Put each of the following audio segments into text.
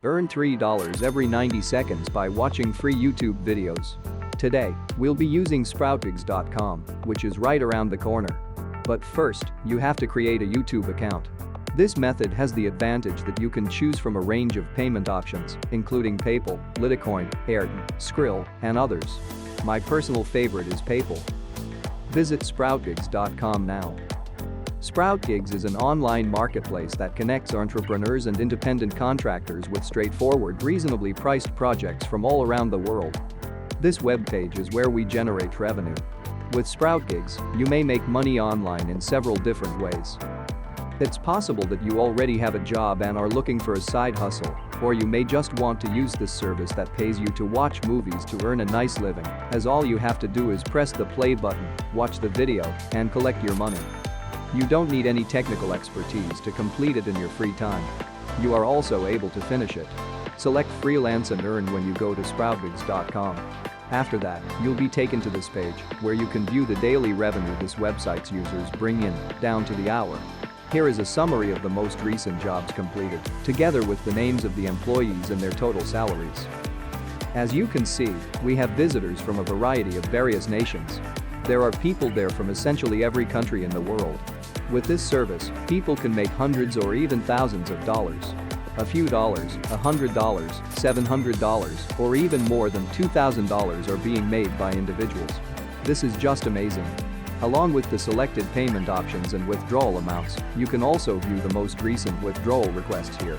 Earn $3 every 90 seconds by watching free YouTube videos. Today, we'll be using sproutgigs.com, which is right around the corner. But first, you have to create a YouTube account. This method has the advantage that you can choose from a range of payment options, including PayPal, Litecoin, Airton, Skrill, and others. My personal favorite is PayPal. Visit sproutgigs.com now. SproutGigs is an online marketplace that connects entrepreneurs and independent contractors with straightforward, reasonably priced projects from all around the world. This webpage is where we generate revenue. With SproutGigs, you may make money online in several different ways. It's possible that you already have a job and are looking for a side hustle, or you may just want to use this service that pays you to watch movies to earn a nice living, as all you have to do is press the play button, watch the video, and collect your money. You don't need any technical expertise to complete it in your free time. You are also able to finish it. Select freelance and earn when you go to sproutgigs.com. After that, you'll be taken to this page, where you can view the daily revenue this website's users bring in, down to the hour. Here is a summary of the most recent jobs completed, together with the names of the employees and their total salaries. As you can see, we have visitors from a variety of various nations. There are people there from essentially every country in the world. With this service, people can make hundreds or even thousands of dollars. A few dollars, $100, $700, or even more than $2,000 are being made by individuals. This is just amazing. Along with the selected payment options and withdrawal amounts, you can also view the most recent withdrawal requests here.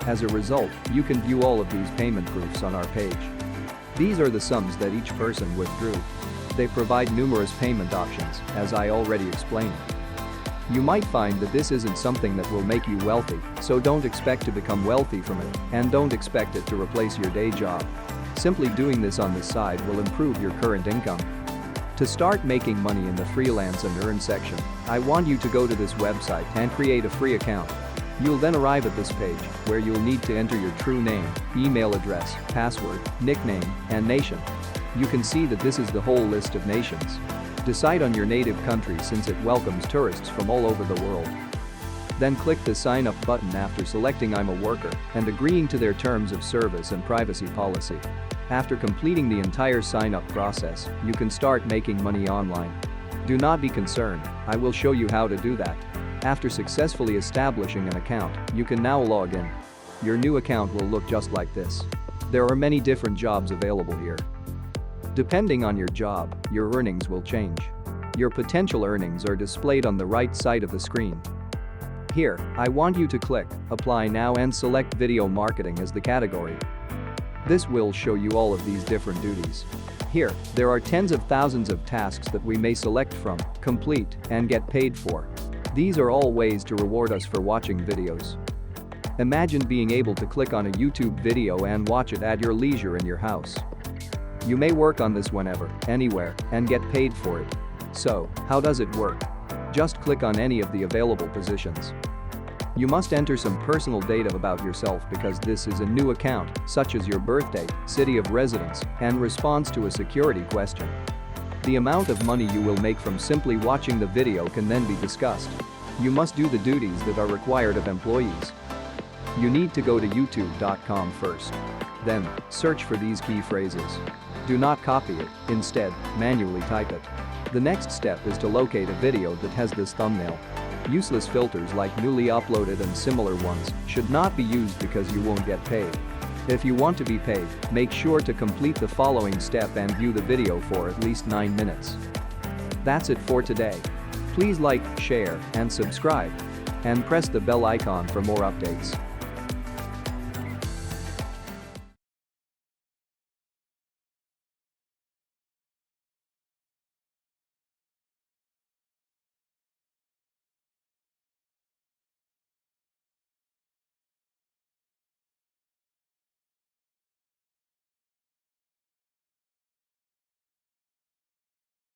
As a result, you can view all of these payment proofs on our page. These are the sums that each person withdrew. They provide numerous payment options, as I already explained. You might find that this isn't something that will make you wealthy, so don't expect to become wealthy from it, and don't expect it to replace your day job. Simply doing this on the side will improve your current income. To start making money in the freelance and earn section, I want you to go to this website and create a free account. You'll then arrive at this page, where you'll need to enter your true name, email address, password, nickname, and nation. You can see that this is the whole list of nations. Decide on your native country since it welcomes tourists from all over the world. Then click the sign up button after selecting I'm a worker and agreeing to their terms of service and privacy policy. After completing the entire sign up process, you can start making money online. Do not be concerned, I will show you how to do that. After successfully establishing an account, you can now log in. Your new account will look just like this. There are many different jobs available here. Depending on your job, your earnings will change. Your potential earnings are displayed on the right side of the screen. Here, I want you to click Apply Now and select Video Marketing as the category. This will show you all of these different duties. Here, there are tens of thousands of tasks that we may select from, complete, and get paid for. These are all ways to reward us for watching videos. Imagine being able to click on a YouTube video and watch it at your leisure in your house. You may work on this whenever, anywhere, and get paid for it. So, how does it work? Just click on any of the available positions. You must enter some personal data about yourself because this is a new account, such as your birthday, city of residence, and response to a security question. The amount of money you will make from simply watching the video can then be discussed. You must do the duties that are required of employees. You need to go to youtube.com first. Then, search for these key phrases. Do not copy it, instead, manually type it. The next step is to locate a video that has this thumbnail. Useless filters like newly uploaded and similar ones should not be used because you won't get paid. If you want to be paid, make sure to complete the following step and view the video for at least 9 minutes. That's it for today. Please like, share, and subscribe. And press the bell icon for more updates.